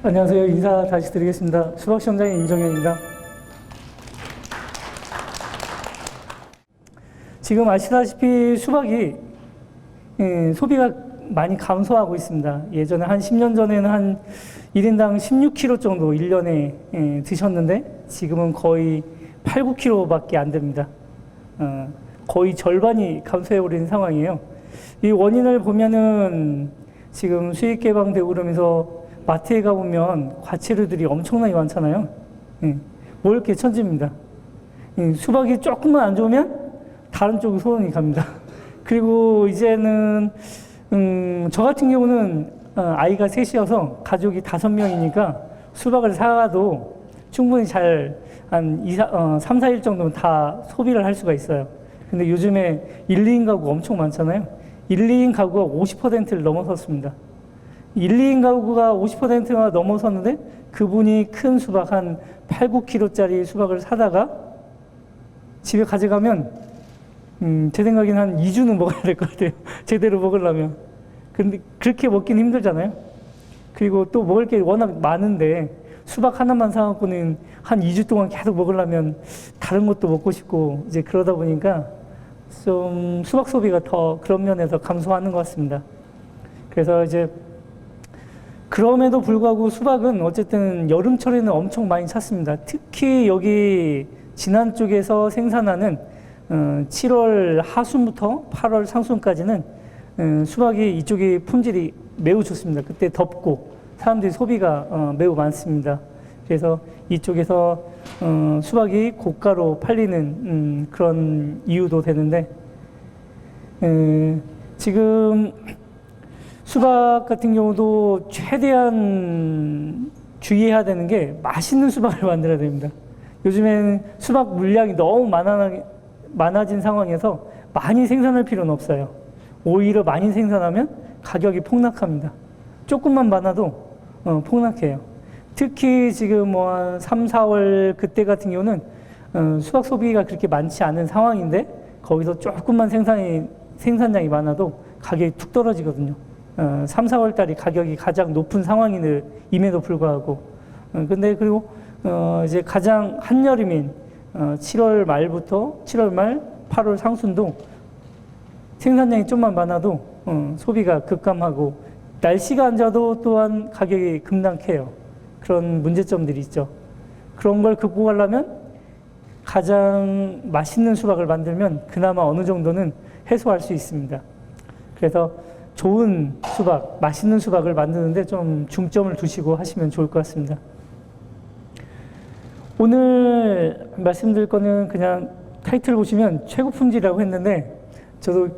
안녕하세요. 인사 다시 드리겠습니다. 수박시험장의 임정현입니다. 지금 아시다시피 수박이 소비가 많이 감소하고 있습니다. 예전에 한 10년 전에는 한 1인당 16kg 정도 1년에 드셨는데 지금은 거의 8, 9kg밖에 안 됩니다. 거의 절반이 감소해버린 상황이에요. 이 원인을 보면은 지금 수익 개방되고 그러면서 마트에 가보면 과체류들이 엄청나게 많잖아요. 먹을 게 천지입니다. 수박이 조금만 안 좋으면 다른 쪽으로 손이 갑니다. 그리고 이제는 저 같은 경우는 아이가 셋이어서 가족이 5명이니까 수박을 사가도 충분히 잘 한 3, 4일 정도는 다 소비를 할 수가 있어요. 근데 요즘에 1, 2인 가구가 엄청 많잖아요. 1, 2인 가구가 50%를 넘어섰습니다. 1, 2인 가구가 50%가 넘어섰는데 그분이 큰 수박 한 8, 9kg짜리 수박을 사다가 집에 가져가면 제 생각에는 한 2주는 먹어야 될 것 같아요. 제대로 먹으려면. 근데 그렇게 먹긴 힘들잖아요. 그리고 또 먹을 게 워낙 많은데 수박 하나만 사갖고는 한 2주 동안 계속 먹으려면 다른 것도 먹고 싶고 이제 그러다 보니까 좀 수박 소비가 더 그런 면에서 감소하는 것 같습니다. 그래서 이제 그럼에도 불구하고 수박은 어쨌든 여름철에는 엄청 많이 찾습니다. 특히 여기 진안 쪽에서 생산하는 7월 하순부터 8월 상순까지는 수박이 이쪽이 품질이 매우 좋습니다. 그때 덥고 사람들이 소비가 매우 많습니다. 그래서 이쪽에서 수박이 고가로 팔리는 그런 이유도 되는데 지금 수박 같은 경우도 최대한 주의해야 되는 게 맛있는 수박을 만들어야 됩니다. 요즘에는 수박 물량이 너무 많아진 상황에서 많이 생산할 필요는 없어요. 오히려 많이 생산하면 가격이 폭락합니다. 조금만 많아도 폭락해요. 특히 지금 뭐 한 3, 4월 그때 같은 경우는 수박 소비가 그렇게 많지 않은 상황인데 거기서 조금만 생산량이 많아도 가격이 툭 떨어지거든요. 3, 4월 달이 가격이 가장 높은 상황임에도 불구하고 근데 그리고 이제 가장 한여름인 7월 말부터 7월 말, 8월 상순도 생산량이 좀만 많아도 소비가 급감하고 날씨가 안 좋아도 또한 가격이 급락해요. 그런 문제점들이 있죠. 그런 걸 극복하려면 가장 맛있는 수박을 만들면 그나마 어느 정도는 해소할 수 있습니다. 그래서 좋은 수박, 맛있는 수박을 만드는데 좀 중점을 두시고 하시면 좋을 것 같습니다. 오늘 말씀드릴 거는 그냥 타이틀 보시면 최고 품질이라고 했는데 저도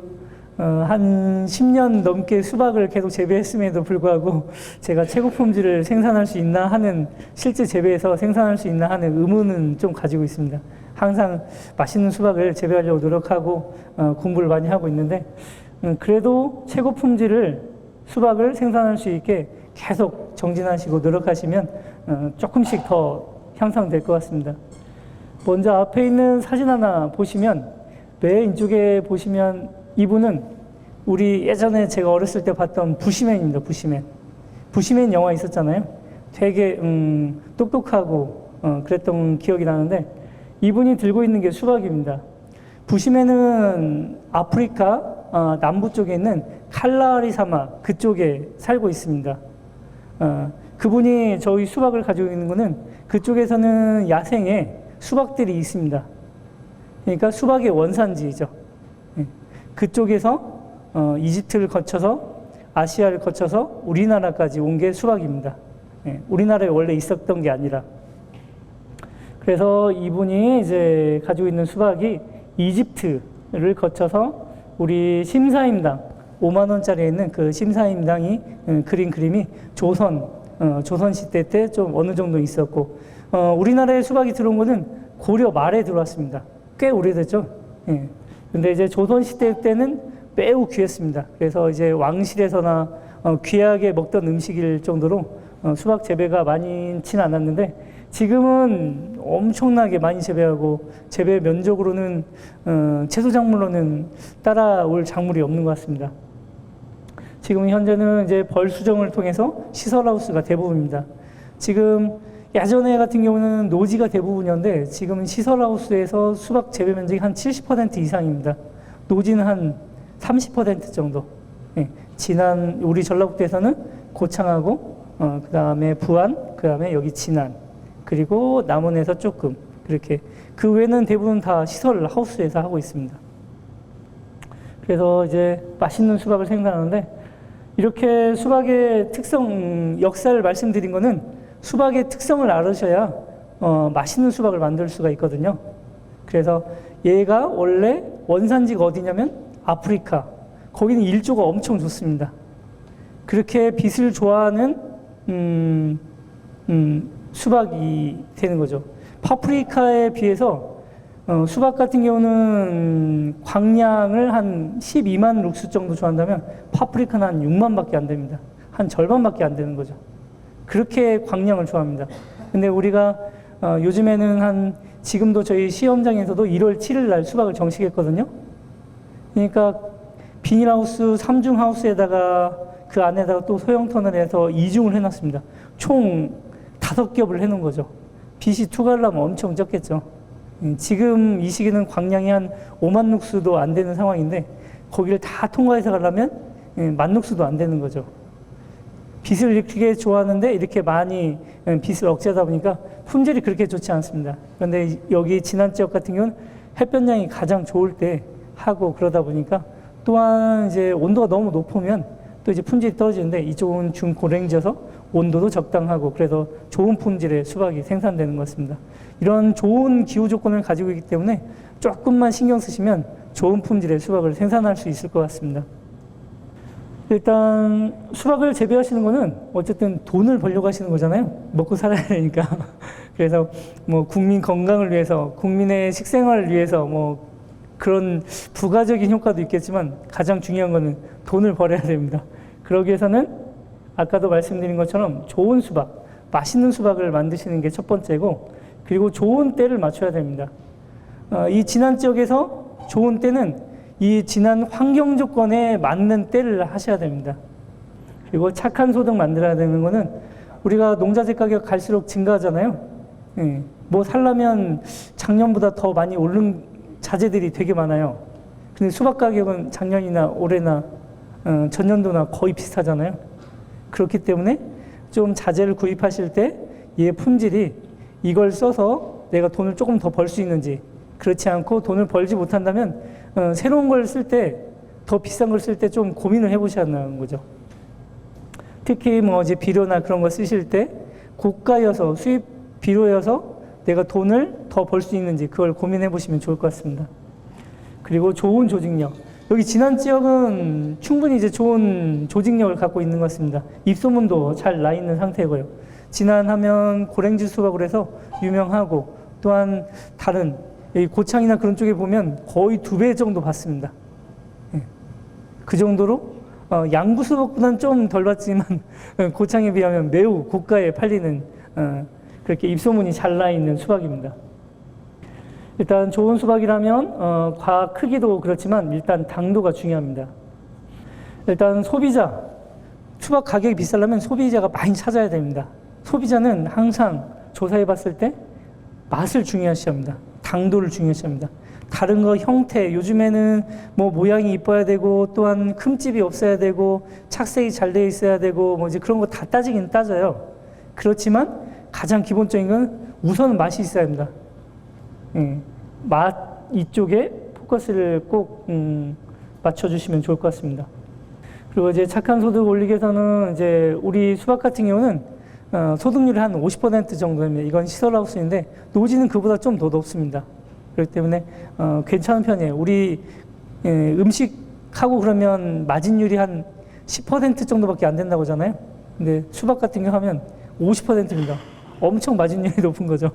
한 10년 넘게 수박을 계속 재배했음에도 불구하고 제가 최고 품질을 생산할 수 있나 하는 실제 재배에서 생산할 수 있나 하는 의문은 좀 가지고 있습니다. 항상 맛있는 수박을 재배하려고 노력하고 공부를 많이 하고 있는데 그래도 최고 품질을 수박을 생산할 수 있게 계속 정진하시고 노력하시면 조금씩 더 향상될 것 같습니다. 먼저 앞에 있는 사진 하나 보시면 맨 이쪽에 보시면 이분은 우리 예전에 제가 어렸을 때 봤던 부시맨입니다. 부시맨 영화 있었잖아요. 되게 똑똑하고 그랬던 기억이 나는데 이분이 들고 있는 게 수박입니다. 부시맨은 아프리카 남부 쪽에 있는 칼라리 사막 그쪽에 살고 있습니다. 그분이 저희 수박을 가지고 있는 거는 그쪽에서는 야생에 수박들이 있습니다. 그러니까 수박의 원산지이죠. 그쪽에서 이집트를 거쳐서 아시아를 거쳐서 우리나라까지 온 게 수박입니다. 우리나라에 원래 있었던 게 아니라. 그래서 이분이 이제 가지고 있는 수박이 이집트를 거쳐서 우리 심사임당 5만 원짜리에 있는 그 심사임당이 그린 그림이 조선 시대 때 좀 어느 정도 있었고 우리나라에 수박이 들어온 거는 고려 말에 들어왔습니다. 꽤 오래됐죠. 근데 이제 조선 시대 때는 매우 귀했습니다. 그래서 이제 왕실에서나 귀하게 먹던 음식일 정도로 수박 재배가 많지는 않았는데 지금은 엄청나게 많이 재배하고 재배 면적으로는 채소 작물로는 따라올 작물이 없는 것 같습니다. 지금 현재는 이제 벌 수정을 통해서 시설하우스가 대부분입니다. 지금 예전에 같은 경우는 노지가 대부분이었는데 지금은 시설하우스에서 수박 재배 면적이 한 70% 이상입니다. 노지는 한 30% 정도. 예, 지난 우리 전라북도에서는 고창하고 그 다음에 부안, 그 다음에 여기 진안, 그리고 남원에서 조금 그렇게 그 외에는 대부분 다 시설 하우스에서 하고 있습니다. 그래서 이제 맛있는 수박을 생산하는데 이렇게 수박의 특성, 역사를 말씀드린 거는 수박의 특성을 알으셔야 맛있는 수박을 만들 수가 있거든요. 그래서 얘가 원래 원산지가 어디냐면 아프리카. 거기는 일조가 엄청 좋습니다. 그렇게 빛을 좋아하는 수박이 되는 거죠. 파프리카에 비해서 수박 같은 경우는 광량을 한 12만 룩스 정도 좋아한다면 파프리카는 한 6만 밖에 안 됩니다. 한 절반밖에 안 되는 거죠. 그렇게 광량을 좋아합니다. 근데 우리가 요즘에는 지금도 저희 시험장에서도 1월 7일 날 수박을 정식했거든요. 그러니까 비닐하우스 3중 하우스에다가 그 안에다가 또 소형 터널에서 2중을 해놨습니다. 총 5겹을 해놓은 거죠. 빛이 투갈라면 엄청 적겠죠. 지금 이 시기는 광량이 한 5만 룩스도 안 되는 상황인데 거기를 다 통과해서 가려면 1만 룩스도 안 되는 거죠. 빛을 이렇게 좋아하는데 이렇게 많이 빛을 억제하다 보니까 품질이 그렇게 좋지 않습니다. 그런데 여기 진안 지역 같은 경우는 햇볕량이 가장 좋을 때 하고 그러다 보니까 또한 이제 온도가 너무 높으면 또 이제 품질이 떨어지는데 이쪽은 중고랭지여서 온도도 적당하고 그래서 좋은 품질의 수박이 생산되는 것 같습니다. 이런 좋은 기후 조건을 가지고 있기 때문에 조금만 신경 쓰시면 좋은 품질의 수박을 생산할 수 있을 것 같습니다. 일단 수박을 재배하시는 거는 어쨌든 돈을 벌려고 하시는 거잖아요. 먹고 살아야 되니까. 그래서 뭐 국민 건강을 위해서, 국민의 식생활을 위해서 뭐 그런 부가적인 효과도 있겠지만 가장 중요한 거는 돈을 벌어야 됩니다. 그러기 위해서는 아까도 말씀드린 것처럼 좋은 수박, 맛있는 수박을 만드시는 게 첫 번째고, 그리고 좋은 때를 맞춰야 됩니다. 이 진안 지역에서 좋은 때는 이 진안 환경 조건에 맞는 때를 하셔야 됩니다. 그리고 착한 소득 만들어야 되는 거는 우리가 농자재 가격 갈수록 증가하잖아요. 뭐 살려면 작년보다 더 많이 오른 자재들이 되게 많아요. 근데 수박 가격은 작년이나 올해나 전년도나 거의 비슷하잖아요. 그렇기 때문에 좀 자재를 구입하실 때 얘 품질이 이걸 써서 내가 돈을 조금 더 벌 수 있는지, 그렇지 않고 돈을 벌지 못한다면 새로운 걸 쓸 때, 더 비싼 걸 쓸 때 좀 고민을 해보셔야 하는 거죠. 특히 뭐 이제 비료나 그런 거 쓰실 때 고가여서, 수입 비료여서 내가 돈을 더 벌 수 있는지 그걸 고민해 보시면 좋을 것 같습니다. 그리고 좋은 조직력. 여기 진안 지역은 충분히 이제 좋은 조직력을 갖고 있는 것 같습니다. 입소문도 잘 나 있는 상태고요. 진안하면 고랭지 수박으로 해서 유명하고, 또한 다른 여기 고창이나 그런 쪽에 보면 거의 2배 정도 받습니다. 그 정도로 양구 수박보다는 좀 덜 받지만 고창에 비하면 매우 고가에 팔리는 그렇게 입소문이 잘 나 있는 수박입니다. 일단 좋은 수박이라면 과 크기도 그렇지만 일단 당도가 중요합니다. 일단 소비자, 수박 가격이 비싸려면 소비자가 많이 찾아야 됩니다. 소비자는 항상 조사해 봤을 때 맛을 중요시합니다. 당도를 중요시합니다. 다른 거 형태, 요즘에는 뭐 모양이 이뻐야 되고, 또한 흠집이 없어야 되고, 착색이 잘 돼 있어야 되고, 뭐 이제 그런 거 다 따지긴 따져요. 그렇지만 가장 기본적인 건 우선은 맛이 있어야 합니다. 맛 이쪽에 포커스를 꼭 맞춰주시면 좋을 것 같습니다. 그리고 이제 착한 소득 올리기 위해서는 이제 우리 수박 같은 경우는 소득률이 한 50% 정도 됩니다. 이건 시설하우스인데 노지는 그보다 좀 더 높습니다. 그렇기 때문에 괜찮은 편이에요. 우리 음식하고 그러면 마진율이 한 10% 정도밖에 안 된다고 하잖아요. 근데 수박 같은 경우 하면 50%입니다. 엄청 마진율이 높은 거죠.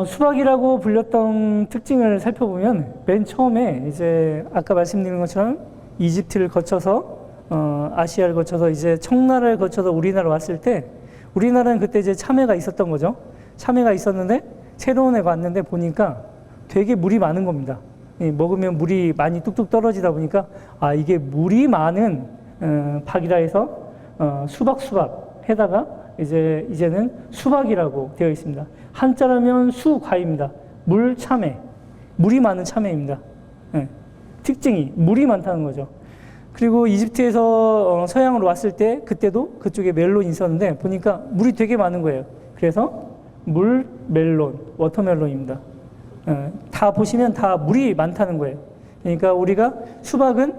수박이라고 불렸던 특징을 살펴보면 맨 처음에 이제 아까 말씀드린 것처럼 이집트를 거쳐서 아시아를 거쳐서 이제 청나라를 거쳐서 우리나라 왔을 때, 우리나라는 그때 이제 참외가 있었던 거죠. 참외가 있었는데 새로운 애가 왔는데 보니까 되게 물이 많은 겁니다. 먹으면 물이 많이 뚝뚝 떨어지다 보니까 이게 물이 많은 박이라 해서 수박 해다가 이제는 수박이라고 되어 있습니다. 한자라면 수과입니다. 물참외, 물이 많은 참외입니다. 네. 특징이 물이 많다는 거죠. 그리고 이집트에서 서양으로 왔을 때 그때도 그쪽에 멜론이 있었는데 보니까 물이 되게 많은 거예요. 그래서 물 멜론, 워터멜론입니다. 다 보시면 다 물이 많다는 거예요. 그러니까 우리가 수박은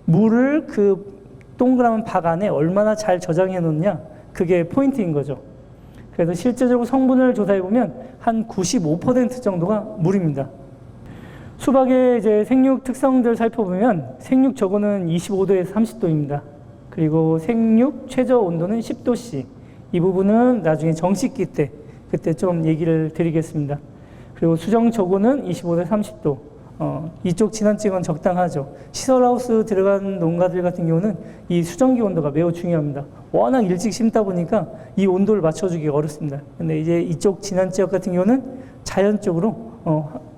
물을 그 동그란 박 안에 얼마나 잘 저장해 놓느냐, 그게 포인트인 거죠. 그래서 실제적으로 성분을 조사해 보면 한 95% 정도가 물입니다. 수박의 이제 생육 특성들 살펴보면 생육 저고는 25도에서 30도입니다. 그리고 생육 최저 온도는 10도씨. 이 부분은 나중에 정식기 때 그때 좀 얘기를 드리겠습니다. 그리고 수정 저고는 25도 30도. 이쪽 진환증은 적당하죠. 시설하우스 들어간 농가들 같은 경우는 이 수정기 온도가 매우 중요합니다. 워낙 일찍 심다 보니까 이 온도를 맞춰주기 어렵습니다. 근데 이제 이쪽 진환 지역 같은 경우는 자연적으로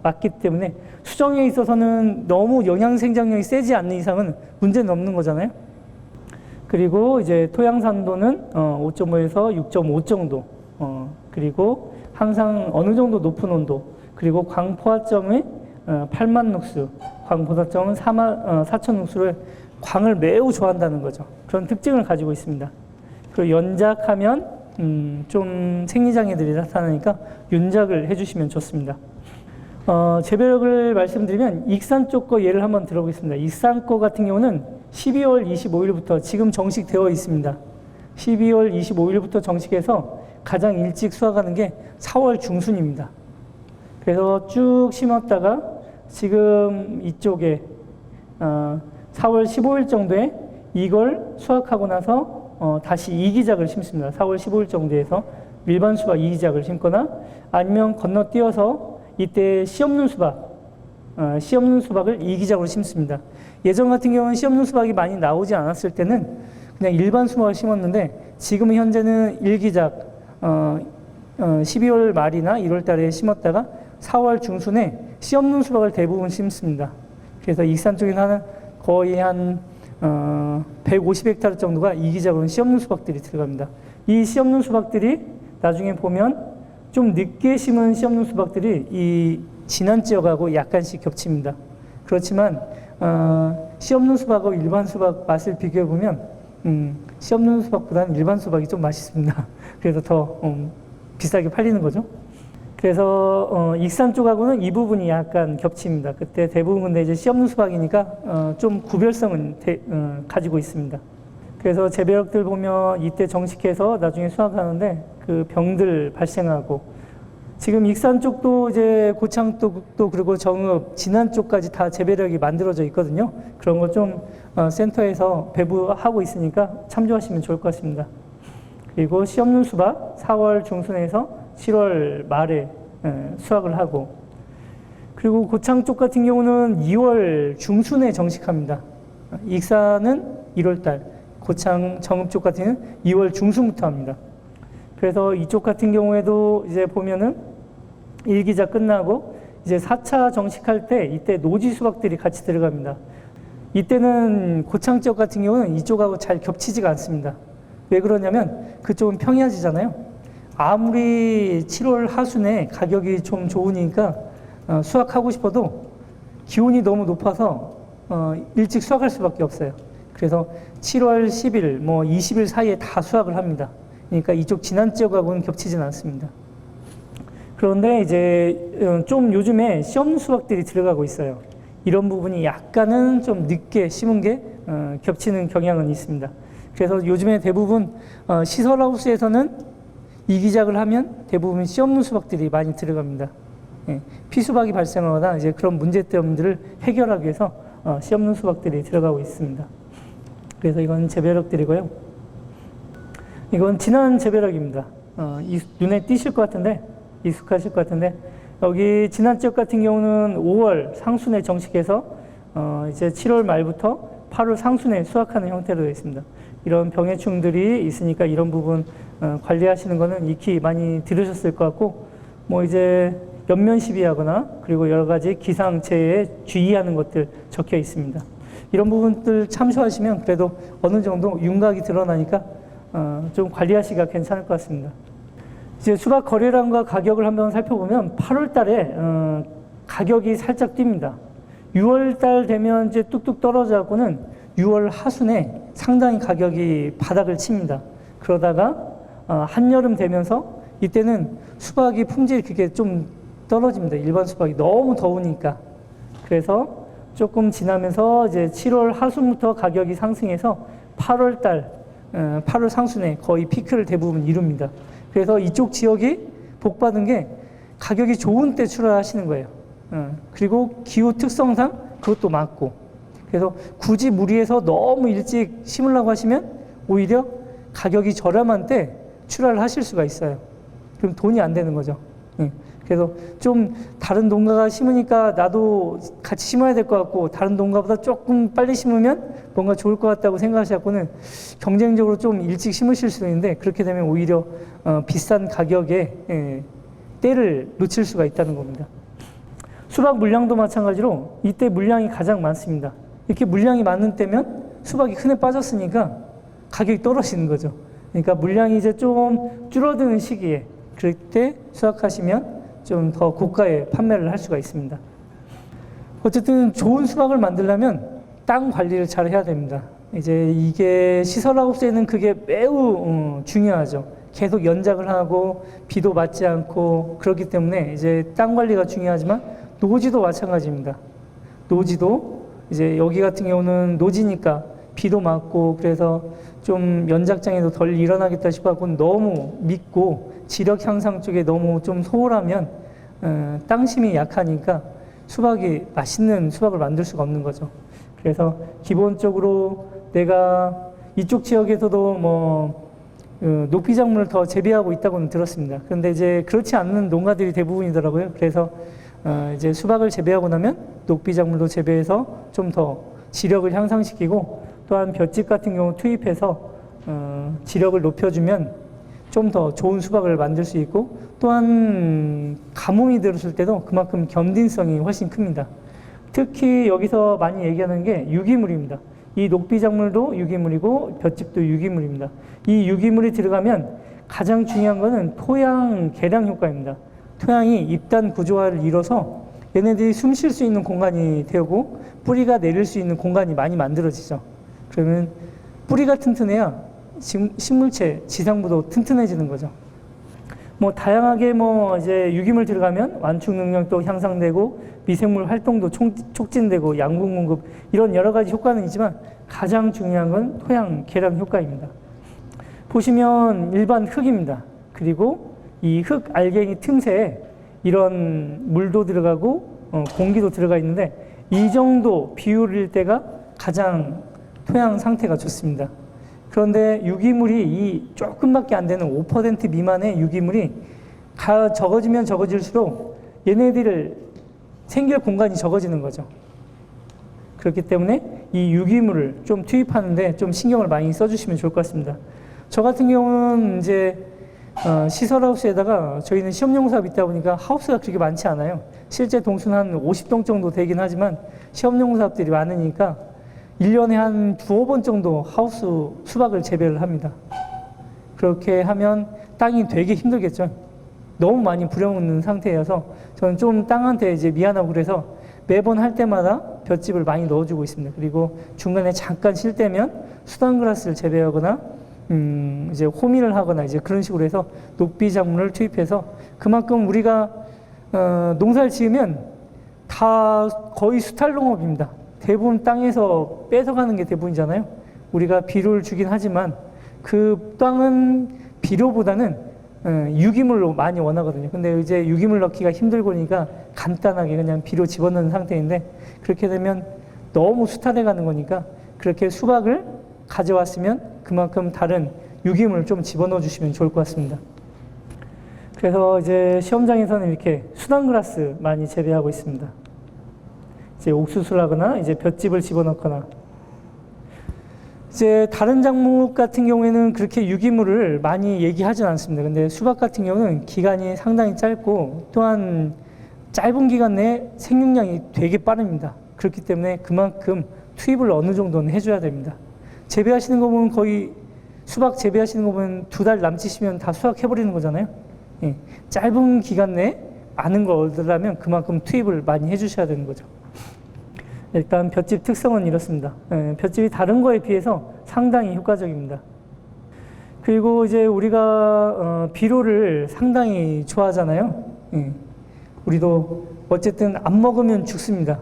맞기 때문에 수정에 있어서는 너무 영양 생장력이 세지 않는 이상은 문제는 없는 거잖아요. 그리고 이제 토양 산도는 5.5에서 6.5 정도. 그리고 항상 어느 정도 높은 온도. 그리고 광포화점의 8만 룩스, 광포화점은 4천 룩스를 광을 매우 좋아한다는 거죠. 그런 특징을 가지고 있습니다. 그리고 연작하면 좀 생리장애들이 나타나니까 윤작을 해주시면 좋습니다. 재배력을 말씀드리면 익산 쪽 거 예를 한번 들어보겠습니다. 익산 거 같은 경우는 12월 25일부터 지금 정식되어 있습니다. 12월 25일부터 정식해서 가장 일찍 수확하는 게 4월 중순입니다. 그래서 쭉 심었다가 지금 이쪽에 4월 15일 정도에 이걸 수확하고 나서 다시 이기작을 심습니다. 4월 15일 정도에서 일반 수박 이기작을 심거나 아니면 건너뛰어서 이때 씨 없는 수박을 이기작으로 심습니다. 예전 같은 경우는 씨 없는 수박이 많이 나오지 않았을 때는 그냥 일반 수박을 심었는데 지금은 현재는 일기작 12월 말이나 1월 달에 심었다가 4월 중순에 씨 없는 수박을 대부분 심습니다. 그래서 익산 쪽에는 거의 한 150헥타르 정도가 이기작으로는 씨 없는 수박들이 들어갑니다. 이 씨 없는 수박들이 나중에 보면 좀 늦게 심은 씨 없는 수박들이 이 진한 지역하고 약간씩 겹칩니다. 그렇지만 씨 없는 수박하고 일반 수박 맛을 비교해 보면 씨 없는 수박보다는 일반 수박이 좀 맛있습니다. 그래서 더 비싸게 팔리는 거죠. 그래서 익산 쪽하고는 이 부분이 약간 겹칩니다. 그때 대부분 근데 이제 씨 없는 수박이니까 좀 구별성은 가지고 있습니다. 그래서 재배력들 보면 이때 정식해서 나중에 수확하는데 그 병들 발생하고 지금 익산 쪽도 이제 고창 쪽도 그리고 정읍, 진안 쪽까지 다 재배력이 만들어져 있거든요. 그런 거 좀 센터에서 배부하고 있으니까 참조하시면 좋을 것 같습니다. 그리고 씨 없는 수박 4월 중순에서 7월 말에 수확을 하고 그리고 고창 쪽 같은 경우는 2월 중순에 정식합니다. 익산은 1월 달, 고창 정읍 쪽 같은 경우는 2월 중순부터 합니다. 그래서 이쪽 같은 경우에도 이제 보면은 일기자 끝나고 이제 4차 정식할 때 이때 노지 수박들이 같이 들어갑니다. 이때는 고창 지역 같은 경우는 이쪽하고 잘 겹치지가 않습니다. 왜 그러냐면 그쪽은 평야지잖아요. 아무리 7월 하순에 가격이 좀 좋으니까 수확하고 싶어도 기온이 너무 높아서 일찍 수확할 수밖에 없어요. 그래서 7월 10일, 20일 사이에 다 수확을 합니다. 그러니까 이쪽 진안 지역하고는 겹치진 않습니다. 그런데 이제 좀 요즘에 씨 없는 수박들이 들어가고 있어요. 이런 부분이 약간은 좀 늦게 심은 게 겹치는 경향은 있습니다. 그래서 요즘에 대부분 시설하우스에서는 이기작을 하면 대부분 씨 없는 수박들이 많이 들어갑니다. 예, 피수박이 발생하거나 이제 그런 문제점들을 해결하기 위해서 씨 없는 수박들이 들어가고 있습니다. 그래서 이건 재배력들이고요. 이건 진안 재배력입니다. 눈에 띄실 것 같은데, 익숙하실 것 같은데, 여기 진안 지역 같은 경우는 5월 상순에 정식해서 이제 7월 말부터 8월 상순에 수확하는 형태로 되어 있습니다. 이런 병해충들이 있으니까 이런 부분 관리하시는 거는 익히 많이 들으셨을 것 같고, 이제 연면 시비하거나 그리고 여러 가지 기상체에 주의하는 것들 적혀 있습니다. 이런 부분들 참조하시면 그래도 어느 정도 윤곽이 드러나니까 좀 관리하시기가 괜찮을 것 같습니다. 이제 수박 거래량과 가격을 한번 살펴보면 8월 달에 가격이 살짝 뜁니다. 6월 달 되면 이제 뚝뚝 떨어져갖고는 6월 하순에 상당히 가격이 바닥을 칩니다. 그러다가 한여름 되면서 이때는 수박이 품질이 그게 좀 떨어집니다. 일반 수박이 너무 더우니까. 그래서 조금 지나면서 이제 7월 하순부터 가격이 상승해서 8월 달, 8월 상순에 거의 피크를 대부분 이룹니다. 그래서 이쪽 지역이 복받은 게 가격이 좋은 때 출하하시는 거예요. 그리고 기후 특성상 그것도 맞고. 그래서 굳이 무리해서 너무 일찍 심으려고 하시면 오히려 가격이 저렴한 때 출하를 하실 수가 있어요. 그럼 돈이 안 되는 거죠. 그래서 좀 다른 농가가 심으니까 나도 같이 심어야 될 것 같고 다른 농가보다 조금 빨리 심으면 뭔가 좋을 것 같다고 생각하셔서는 경쟁적으로 좀 일찍 심으실 수도 있는데 그렇게 되면 오히려 비싼 가격에 때를 놓칠 수가 있다는 겁니다. 수박 물량도 마찬가지로 이때 물량이 가장 많습니다. 이렇게 물량이 많은 때면 수박이 흔해 빠졌으니까 가격이 떨어지는 거죠. 그러니까 물량이 이제 좀 줄어드는 시기에 그럴 때 수확하시면 좀 더 고가에 판매를 할 수가 있습니다. 어쨌든 좋은 수박을 만들려면 땅 관리를 잘 해야 됩니다. 이제 이게 시설하우스에는 그게 매우 중요하죠. 계속 연작을 하고 비도 맞지 않고 그렇기 때문에 이제 땅 관리가 중요하지만 노지도 마찬가지입니다. 노지도 이제 여기 같은 경우는 노지니까 비도 맞고 그래서 좀 연작장애도 덜 일어나겠다 싶어서 너무 믿고 지력 향상 쪽에 너무 좀 소홀하면 땅심이 약하니까 수박이 맛있는 수박을 만들 수가 없는 거죠. 그래서 기본적으로 내가 이쪽 지역에서도 뭐 녹비 작물을 더 재배하고 있다고는 들었습니다. 그런데 이제 그렇지 않는 농가들이 대부분이더라고요. 그래서 이제 수박을 재배하고 나면 녹비 작물도 재배해서 좀 더 지력을 향상시키고 또한 볏짚 같은 경우 투입해서 지력을 높여주면 좀 더 좋은 수박을 만들 수 있고 또한 가뭄이 들었을 때도 그만큼 견딘성이 훨씬 큽니다. 특히 여기서 많이 얘기하는 게 유기물입니다. 이 녹비 작물도 유기물이고 볏짚도 유기물입니다. 이 유기물이 들어가면 가장 중요한 거는 토양 개량 효과입니다. 토양이 입단 구조화를 이뤄서 얘네들이 숨 쉴 수 있는 공간이 되고 뿌리가 내릴 수 있는 공간이 많이 만들어지죠. 그러면 뿌리가 튼튼해야 식물체 지상부도 튼튼해지는 거죠. 뭐 다양하게 뭐 이제 유기물 들어가면 완충 능력도 향상되고 미생물 활동도 촉진되고 양분 공급 이런 여러 가지 효과는 있지만 가장 중요한 건 토양 개량 효과입니다. 보시면 일반 흙입니다. 그리고 이 흙 알갱이 틈새에 이런 물도 들어가고 공기도 들어가 있는데 이 정도 비율일 때가 가장 토양 상태가 좋습니다. 그런데 유기물이 이 조금밖에 안 되는 5% 미만의 유기물이 적어지면 적어질수록 얘네들을 생길 공간이 적어지는 거죠. 그렇기 때문에 이 유기물을 좀 투입하는데 좀 신경을 많이 써주시면 좋을 것 같습니다. 저 같은 경우는 이제 시설하우스에다가 저희는 시험용 사업이 있다 보니까 하우스가 그렇게 많지 않아요. 실제 동수는 한 50동 정도 되긴 하지만 시험용 사업들이 많으니까 1년에 한 두어 번 정도 하우스 수박을 재배를 합니다. 그렇게 하면 땅이 되게 힘들겠죠. 너무 많이 부려먹는 상태여서 저는 좀 땅한테 이제 미안하고 그래서 매번 할 때마다 볏짚을 많이 넣어주고 있습니다. 그리고 중간에 잠깐 쉴 때면 수단그라스를 재배하거나 이제 호미를 하거나 이제 그런 식으로 해서 녹비 작물을 투입해서 그만큼 우리가 농사를 지으면 다 거의 수탈농업입니다. 대부분 땅에서 뺏어가는 게 대부분이잖아요. 우리가 비료를 주긴 하지만 그 땅은 비료보다는 유기물로 많이 원하거든요. 근데 이제 유기물 넣기가 힘들고 그러니까 간단하게 그냥 비료 집어넣는 상태인데 그렇게 되면 너무 수탈해 가는 거니까 그렇게 수박을 가져왔으면 그만큼 다른 유기물을 좀 집어넣어 주시면 좋을 것 같습니다. 그래서 이제 시험장에서는 이렇게 수단그라스 많이 재배하고 있습니다. 이제 옥수수를 하거나 이제 볏짚을 집어넣거나 이제 다른 작물 같은 경우에는 그렇게 유기물을 많이 얘기하진 않습니다. 근데 수박 같은 경우는 기간이 상당히 짧고 또한 짧은 기간 내에 생육량이 되게 빠릅니다. 그렇기 때문에 그만큼 투입을 어느 정도는 해줘야 됩니다. 재배하시는 거 보면 거의 수박 재배하시는 거 보면 2달 남짓이면 다 수확해버리는 거잖아요. 예. 짧은 기간 내에 많은 걸 얻으려면 그만큼 투입을 많이 해주셔야 되는 거죠. 일단 볏짚 특성은 이렇습니다. 예, 볏짚이 다른 거에 비해서 상당히 효과적입니다. 그리고 이제 우리가 비료를 상당히 좋아하잖아요. 예. 우리도 어쨌든 안 먹으면 죽습니다.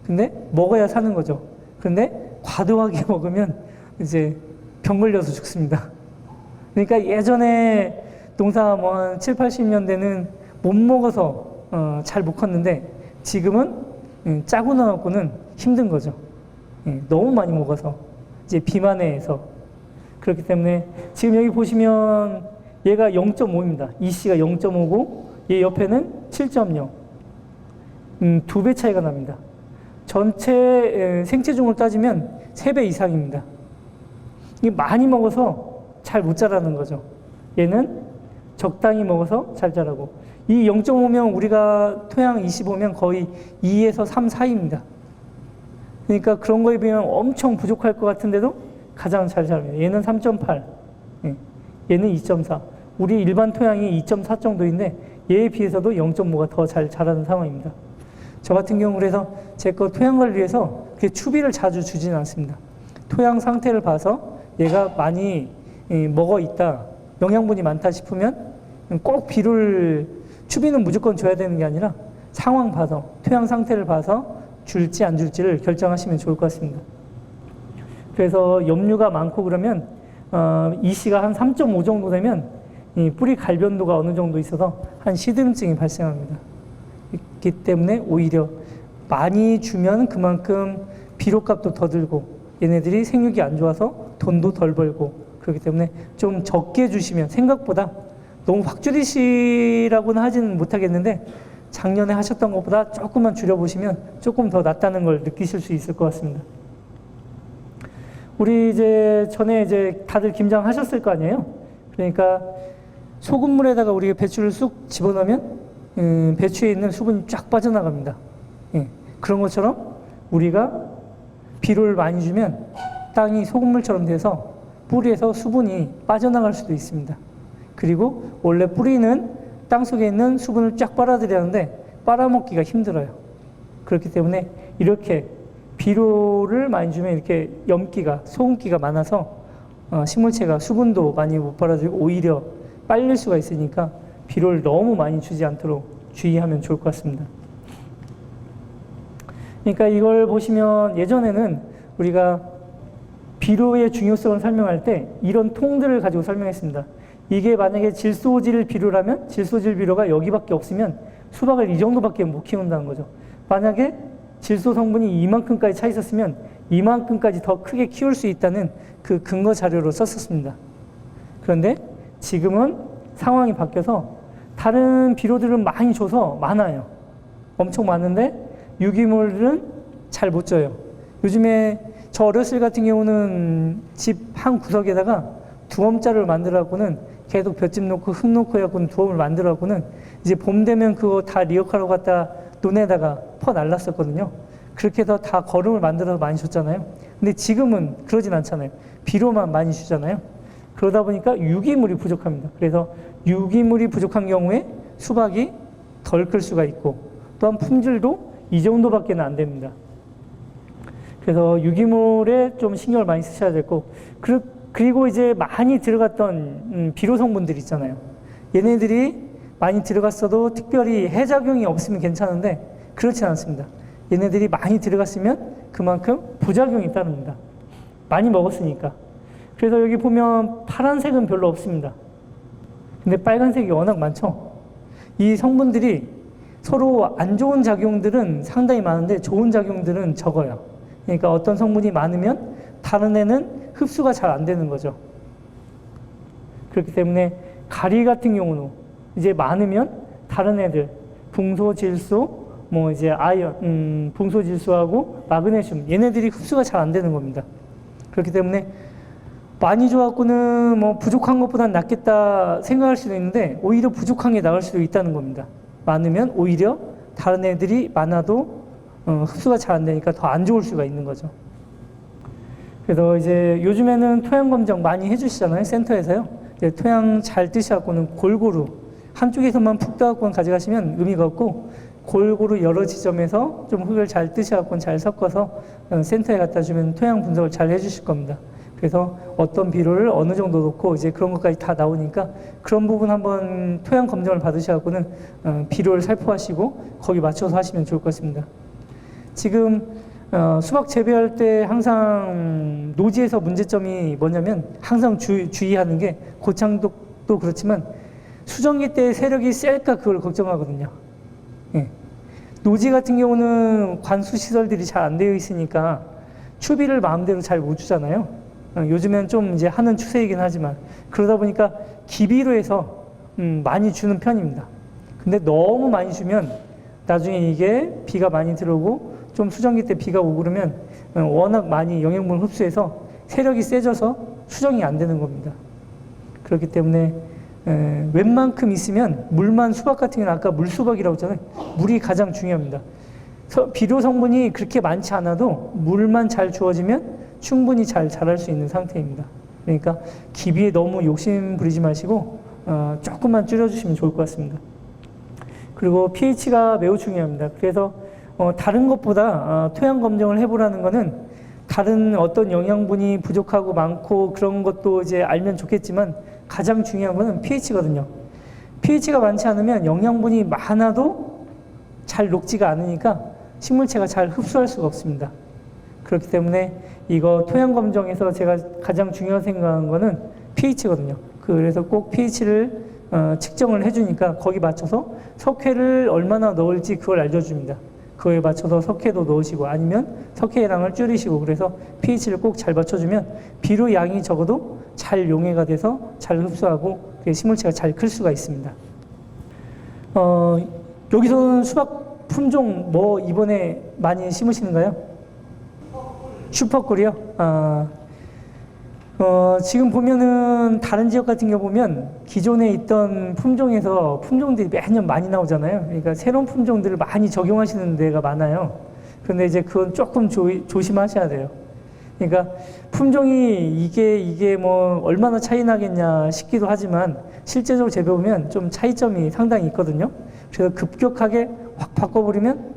근데 먹어야 사는 거죠. 그런데 과도하게 먹으면 이제 병 걸려서 죽습니다. 그러니까 예전에 농사 뭐 한 7, 80년대는 못 먹어서 잘 못 컸는데 지금은 짜고 나갖고는 힘든 거죠. 너무 많이 먹어서 이제 비만해서. 그렇기 때문에 지금 여기 보시면 얘가 0.5입니다. EC가 0.5고 얘 옆에는 7.0. 2배 차이가 납니다. 전체 생체중을 따지면 3배 이상입니다. 이게 많이 먹어서 잘 못 자라는 거죠. 얘는 적당히 먹어서 잘 자라고. 이 0.5면 우리가 토양 25면 거의 2에서 3 사이입니다. 그러니까 그런 거에 비하면 엄청 부족할 것 같은데도 가장 잘 자랍니다. 얘는 3.8, 얘는 2.4. 우리 일반 토양이 2.4 정도인데 얘에 비해서도 0.5가 더 잘 자라는 상황입니다. 저 같은 경우 그래서 제 거 토양 관리해서 그렇게 추비를 자주 주지는 않습니다. 토양 상태를 봐서 얘가 많이 먹어 있다, 영양분이 많다 싶으면 꼭 비료를, 추비는 무조건 줘야 되는 게 아니라 상황 봐서, 토양 상태를 봐서 줄지 안 줄지를 결정하시면 좋을 것 같습니다. 그래서 염류가 많고 그러면 EC가 한 3.5 정도 되면 이 뿌리 갈변도가 어느 정도 있어서 한 시드름증이 발생합니다. 그렇기 때문에 오히려 많이 주면 그만큼 비료값도 더 들고 얘네들이 생육이 안 좋아서 돈도 덜 벌고, 그렇기 때문에 좀 적게 주시면, 생각보다 너무 확 줄이시라고는 하지는 못하겠는데 작년에 하셨던 것보다 조금만 줄여보시면 조금 더 낫다는 걸 느끼실 수 있을 것 같습니다. 우리 이제 전에 이제 다들 김장하셨을 거 아니에요? 그러니까 소금물에다가 우리가 배추를 쑥 집어넣으면 배추에 있는 수분이 쫙 빠져나갑니다. 예. 그런 것처럼 우리가 비료를 많이 주면 땅이 소금물처럼 돼서 뿌리에서 수분이 빠져나갈 수도 있습니다. 그리고 원래 뿌리는 땅 속에 있는 수분을 쫙 빨아들여야 하는데 빨아먹기가 힘들어요. 그렇기 때문에 이렇게 비료를 많이 주면 이렇게 염기가, 소금기가 많아서 식물체가 수분도 많이 못 빨아들이고 오히려 빨릴 수가 있으니까 비료를 너무 많이 주지 않도록 주의하면 좋을 것 같습니다. 그러니까 이걸 보시면 예전에는 우리가 비료의 중요성을 설명할 때 이런 통들을 가지고 설명했습니다. 이게 만약에 질소질 비료라면 질소질 비료가 여기밖에 없으면 수박을 이 정도밖에 못 키운다는 거죠. 만약에 질소 성분이 이만큼까지 차 있었으면 이만큼까지 더 크게 키울 수 있다는 그 근거 자료로 썼었습니다. 그런데 지금은 상황이 바뀌어서 다른 비료들은 많이 줘서 많아요. 엄청 많은데 유기물은 잘 못 줘요. 요즘에 저 어렸을 같은 경우는 집 한 구석에다가 두엄자를 만들어갖고는 계속 볏짚 놓고 흙 놓고 해갖고는 두엄을 만들어갖고는 이제 봄 되면 그거 다 리어카로 갖다 논에다가 퍼 날랐었거든요. 그렇게 해서 다 거름을 만들어서 많이 줬잖아요. 근데 지금은 그러진 않잖아요. 비료만 많이 주잖아요. 그러다 보니까 유기물이 부족합니다. 그래서 유기물이 부족한 경우에 수박이 덜 클 수가 있고 또한 품질도 이 정도밖에 안 됩니다. 그래서 유기물에 좀 신경을 많이 쓰셔야 되고, 그리고 이제 많이 들어갔던 비료 성분들 있잖아요. 얘네들이 많이 들어갔어도 특별히 해작용이 없으면 괜찮은데 그렇지 않습니다. 얘네들이 많이 들어갔으면 그만큼 부작용이 따릅니다. 많이 먹었으니까. 그래서 여기 보면 파란색은 별로 없습니다. 근데 빨간색이 워낙 많죠. 이 성분들이 서로 안 좋은 작용들은 상당히 많은데 좋은 작용들은 적어요. 그러니까 어떤 성분이 많으면 다른 애는 흡수가 잘 안 되는 거죠. 그렇기 때문에 가리 같은 경우는 이제 많으면 다른 애들 붕소질소, 뭐 이제 아연, 붕소질소하고 마그네슘 얘네들이 흡수가 잘 안 되는 겁니다. 그렇기 때문에 많이 줘갖고는 뭐 부족한 것보단 낫겠다 생각할 수도 있는데 오히려 부족한 게 나을 수도 있다는 겁니다. 많으면 오히려 다른 애들이 많아도 흡수가 잘 안 되니까 더 안 좋을 수가 있는 거죠. 그래서 이제 요즘에는 토양 검정 많이 해주시잖아요, 센터에서요. 이제 토양 잘 뜨셔갖고는 골고루 한쪽에서만 푹 떠갖고 가져가시면 의미가 없고, 골고루 여러 지점에서 좀 흙을 잘 뜨셔갖고 잘 섞어서 센터에 갖다 주면 토양 분석을 잘 해주실 겁니다. 그래서 어떤 비료를 어느 정도 넣고 이제 그런 것까지 다 나오니까, 그런 부분 한번 토양 검정을 받으셔갖고는 비료를 살포하시고 거기 맞춰서 하시면 좋을 것 같습니다. 지금 수박 재배할 때 항상 노지에서 문제점이 뭐냐면, 항상 주의하는 게, 고창도 그렇지만 수정기 때 세력이 셀까 그걸 걱정하거든요. 예. 노지 같은 경우는 관수 시설들이 잘 안 되어 있으니까 추비를 마음대로 잘 못 주잖아요. 요즘엔 좀 이제 하는 추세이긴 하지만, 그러다 보니까 기비로 해서 많이 주는 편입니다. 근데 너무 많이 주면 나중에 이게 비가 많이 들어오고 좀 수정기 때 비가 오고 그러면 워낙 많이 영양분을 흡수해서 세력이 세져서 수정이 안 되는 겁니다. 그렇기 때문에 웬만큼 있으면, 물만, 수박 같은 경우는 아까 물수박이라고 했잖아요. 물이 가장 중요합니다. 비료 성분이 그렇게 많지 않아도 물만 잘 주어지면 충분히 잘 자랄 수 있는 상태입니다. 그러니까 기비에 너무 욕심 부리지 마시고 조금만 줄여주시면 좋을 것 같습니다. 그리고 pH가 매우 중요합니다. 그래서 다른 것보다 토양 검정을 해보라는 거는, 다른 어떤 영양분이 부족하고 많고 그런 것도 이제 알면 좋겠지만, 가장 중요한 거는 pH거든요. pH가 많지 않으면 영양분이 많아도 잘 녹지가 않으니까 식물체가 잘 흡수할 수가 없습니다. 그렇기 때문에 이거 토양 검정에서 제가 가장 중요하게 생각하는 거는 pH거든요. 그래서 꼭 pH를 측정을 해주니까 거기 맞춰서 석회를 얼마나 넣을지 그걸 알려줍니다. 그거에 맞춰서 석회도 넣으시고, 아니면 석회량을 줄이시고, 그래서 pH를 꼭 잘 맞춰주면 비료 양이 적어도 잘 용해가 돼서 잘 흡수하고 식물체가 잘 클 수가 있습니다. 여기서는 수박 품종 뭐 이번에 많이 심으시는가요? 슈퍼꿀이요? 지금 보면은 다른 지역 같은 경우 보면 기존에 있던 품종에서 품종들이 매년 많이 나오잖아요. 그러니까 새로운 품종들을 많이 적용하시는 데가 많아요. 그런데 이제 그건 조금 조심하셔야 돼요. 그러니까 품종이 이게 뭐 얼마나 차이 나겠냐 싶기도 하지만, 실제적으로 재배보면 좀 차이점이 상당히 있거든요. 그래서 급격하게 확 바꿔버리면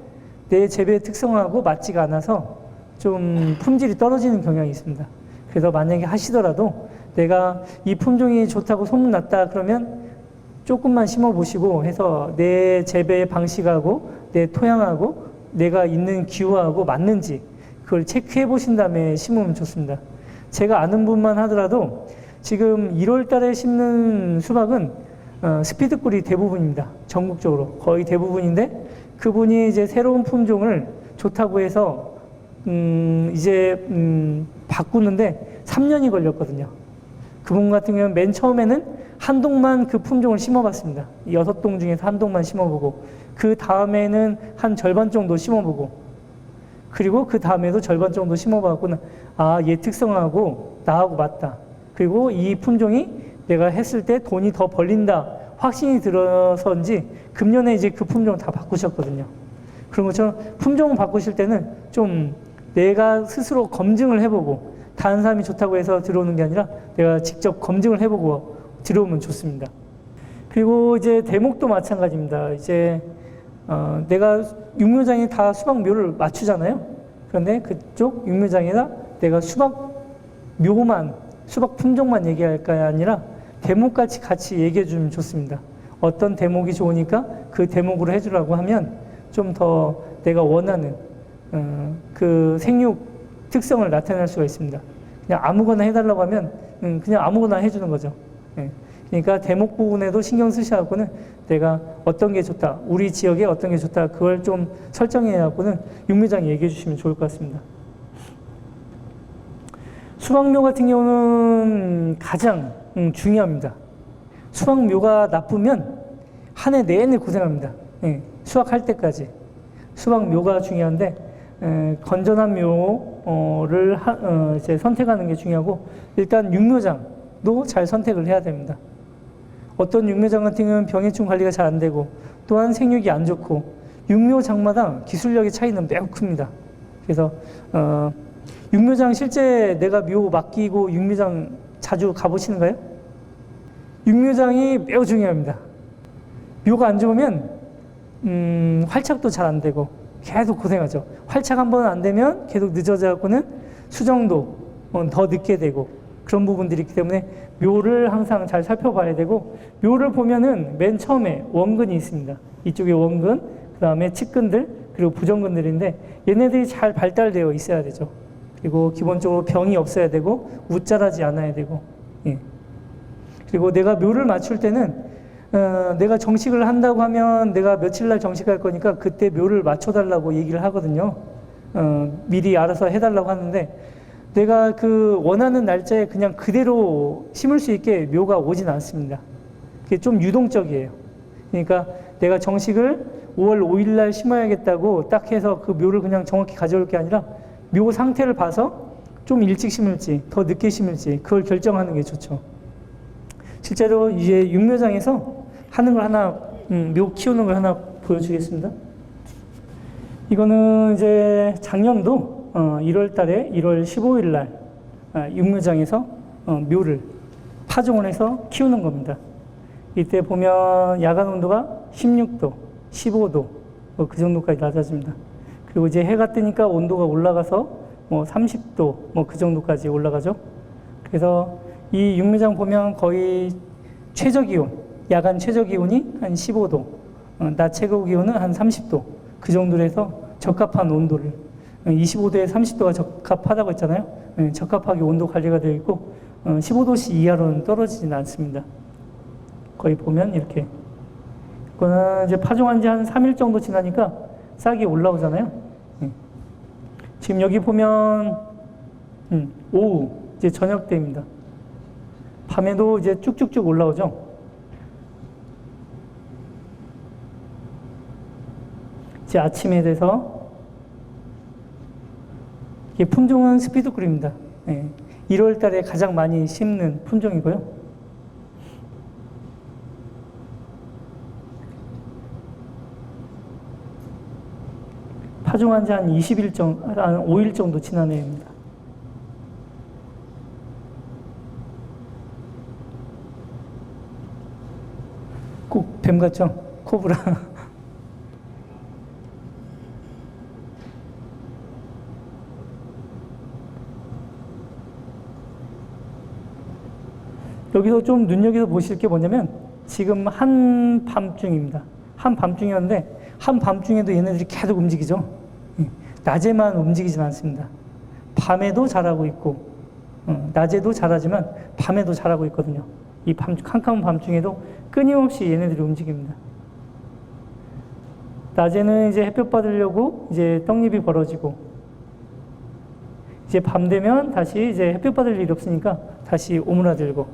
내 재배의 특성하고 맞지가 않아서 좀 품질이 떨어지는 경향이 있습니다. 그래서 만약에 하시더라도 내가 이 품종이 좋다고 소문났다 그러면 조금만 심어보시고 해서 내 재배 방식하고 내 토양하고 내가 있는 기후하고 맞는지 그걸 체크해 보신 다음에 심으면 좋습니다. 제가 아는 분만 하더라도 지금 1월 달에 심는 수박은 스피드꿀이 대부분입니다. 전국적으로 거의 대부분인데, 그분이 이제 새로운 품종을 좋다고 해서 바꾸는데 3년이 걸렸거든요. 그분 같은 경우는 맨 처음에는 한 동만 그 품종을 심어봤습니다. 6동 중에서 한 동만 심어보고, 그 다음에는 한 절반 정도 심어보고, 그리고 그 다음에도 절반 정도 심어봐갖고는 얘 특성하고 나하고 맞다. 그리고 이 품종이 내가 했을 때 돈이 더 벌린다 확신이 들어서인지 금년에 이제 그 품종을 다 바꾸셨거든요. 그런 것처럼 품종을 바꾸실 때는 좀 내가 스스로 검증을 해보고, 다른 사람이 좋다고 해서 들어오는 게 아니라 내가 직접 검증을 해보고 들어오면 좋습니다. 그리고 이제 대목도 마찬가지입니다. 이제 내가 육묘장에 다 수박묘를 맞추잖아요. 그런데 그쪽 육묘장에다 내가 수박묘만, 수박 품종만 얘기할까요? 아니라 대목같이 같이 얘기해 주면 좋습니다. 어떤 대목이 좋으니까 그 대목으로 해주라고 하면 좀 더 내가 원하는 그 생육 특성을 나타낼 수가 있습니다. 그냥 아무거나 해달라고 하면 그냥 아무거나 해주는 거죠. 그러니까 대목 부분에도 신경 쓰셔갖고는 내가 어떤 게 좋다, 우리 지역에 어떤 게 좋다, 그걸 좀 설정해갖고는 육묘장에 얘기해 주시면 좋을 것 같습니다. 수박묘 같은 경우는 가장 중요합니다. 수박묘가 나쁘면 한 해 내내 고생합니다. 수확할 때까지. 수박묘가 중요한데, 건전한 묘를 이제 선택하는 게 중요하고, 일단 육묘장도 잘 선택을 해야 됩니다. 어떤 육묘장 같은 경우는 병해충 관리가 잘 안 되고, 또한 생육이 안 좋고, 육묘장마다 기술력의 차이는 매우 큽니다. 그래서 육묘장 실제 내가 묘 맡기고 육묘장 자주 가보시는가요? 육묘장이 매우 중요합니다. 묘가 안 좋으면 활착도 잘 안 되고 계속 고생하죠. 활착 한번 안 되면 계속 늦어져 갖고는 수정도 더 늦게 되고 그런 부분들이 있기 때문에 묘를 항상 잘 살펴봐야 되고, 묘를 보면은 맨 처음에 원근이 있습니다. 이쪽에 원근, 그 다음에 측근들, 그리고 부정근들인데 얘네들이 잘 발달되어 있어야 되죠. 그리고 기본적으로 병이 없어야 되고 우짜라지 않아야 되고, 예. 그리고 내가 묘를 맞출 때는 내가 정식을 한다고 하면 내가 며칠 날 정식할 거니까 그때 묘를 맞춰달라고 얘기를 하거든요. 미리 알아서 해달라고 하는데 내가 그 원하는 날짜에 그냥 그대로 심을 수 있게 묘가 오진 않습니다. 그게 좀 유동적이에요. 그러니까 내가 정식을 5월 5일 날 심어야겠다고 딱 해서 그 묘를 그냥 정확히 가져올 게 아니라 묘 상태를 봐서 좀 일찍 심을지 더 늦게 심을지 그걸 결정하는 게 좋죠. 실제로 이제 육묘장에서 하는 걸 하나, 묘 키우는 걸 하나 보여주겠습니다. 이거는 이제 작년도 1월 달에 1월 15일 날 육묘장에서 묘를 파종을 해서 키우는 겁니다. 이때 보면 야간 온도가 16도, 15도 그 정도까지 낮아집니다. 그리고 이제 해가 뜨니까 온도가 올라가서 30도 그 정도까지 올라가죠. 그래서 이 육묘장 보면 거의 최저 기온, 야간 최저 기온이 한 15도, 낮 최고 기온은 한 30도 그 정도로 해서 적합한 온도를, 25도에 30도가 적합하다고 했잖아요. 적합하게 온도 관리가 되어 있고 15도씨 이하로는 떨어지진 않습니다. 거의 보면 이렇게. 이거는 이제 파종한 지 한 3일 정도 지나니까 싹이 올라오잖아요. 지금 여기 보면 오후 이제 저녁 때입니다. 밤에도 이제 쭉쭉쭉 올라오죠. 이제 아침에 돼서 이게 품종은 스피드꿀입니다. 1월 달에 가장 많이 심는 품종이고요. 파종한 지 한 20일 정도, 한 5일 정도 지난 애입니다. 꼭 뱀 같죠? 코브라. 여기서 좀 눈여겨서 보실 게 뭐냐면 지금 한밤중입니다. 한밤중이었는데 한밤중에도 얘네들이 계속 움직이죠. 낮에만 움직이진 않습니다. 밤에도 자라고 있고 낮에도 자라지만 밤에도 자라고 있거든요. 이 캄캄한 밤중에도 끊임없이 얘네들이 움직입니다. 낮에는 이제 햇볕 받으려고 이제 떡잎이 벌어지고 이제 밤 되면 다시 이제 햇볕 받을 일이 없으니까 다시 오므라들고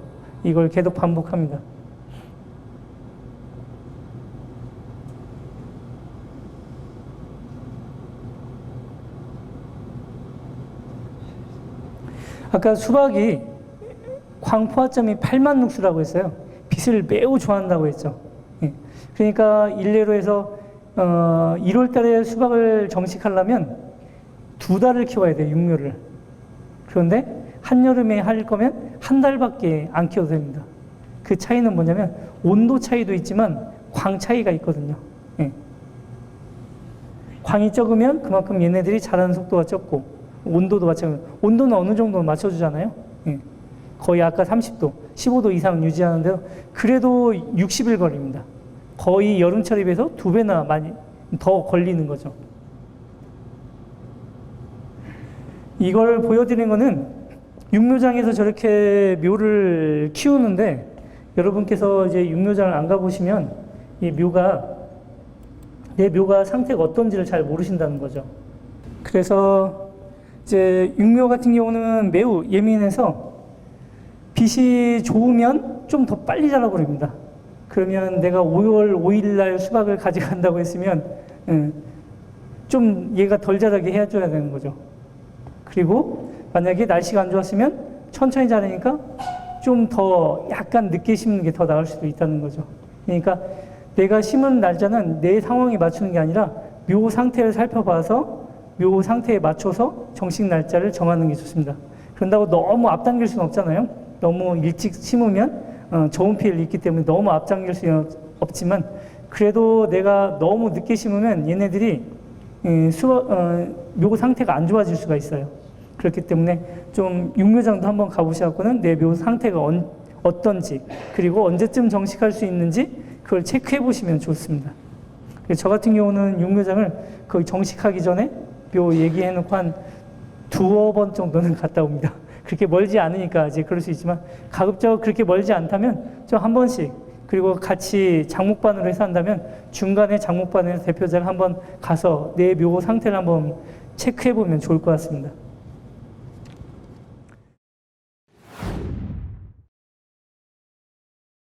이걸 계속 반복합니다. 아까 수박이 광포화점이 8만 룩수라고 했어요. 빛을 매우 좋아한다고 했죠. 그러니까 일례로 해서 1월 달에 수박을 정식하려면 2달을 키워야 돼요. 육묘를. 그런데 한여름에 할 거면 1달밖에 안 키워도 됩니다. 그 차이는 뭐냐면 온도 차이도 있지만 광 차이가 있거든요. 광이 적으면 그만큼 얘네들이 자라는 속도가 적고 온도도 마찬가지로 온도는 어느 정도 맞춰주잖아요. 거의 아까 30도, 15도 이상 유지하는데요. 그래도 60일 걸립니다. 거의 여름철에 비해서 2배나 많이 더 걸리는 거죠. 이걸 보여드리는 거는 육묘장에서 저렇게 묘를 키우는데 여러분께서 이제 육묘장을 안 가보시면 이 내 묘가 상태가 어떤지를 잘 모르신다는 거죠. 그래서 이제 육묘 같은 경우는 매우 예민해서 빛이 좋으면 좀 더 빨리 자라 버립니다. 그러면 내가 5월 5일 날 수박을 가져간다고 했으면 좀 얘가 덜 자라게 해줘야 되는 거죠. 그리고 만약에 날씨가 안 좋았으면 천천히 자라니까 좀 더 약간 늦게 심는 게 더 나을 수도 있다는 거죠. 그러니까 내가 심은 날짜는 내 상황에 맞추는 게 아니라 묘 상태를 살펴봐서 묘 상태에 맞춰서 정식 날짜를 정하는 게 좋습니다. 그런다고 너무 앞당길 수는 없잖아요. 너무 일찍 심으면 좋은 피해를 입기 때문에 너무 앞당길 수는 없지만, 그래도 내가 너무 늦게 심으면 얘네들이 묘 상태가 안 좋아질 수가 있어요. 그렇기 때문에 좀 육묘장도 한번 가보셔서는 내 묘 상태가 어떤지, 그리고 언제쯤 정식할 수 있는지 그걸 체크해 보시면 좋습니다. 저 같은 경우는 육묘장을 거의 정식하기 전에 묘 얘기해 놓고 한 두어 번 정도는 갔다 옵니다. 그렇게 멀지 않으니까 이제 그럴 수 있지만, 가급적 그렇게 멀지 않다면 좀 한 번씩, 그리고 같이 장목반으로 해서 한다면 중간에 장목반에서 대표자가 한번 가서 내 묘 상태를 한번 체크해 보면 좋을 것 같습니다.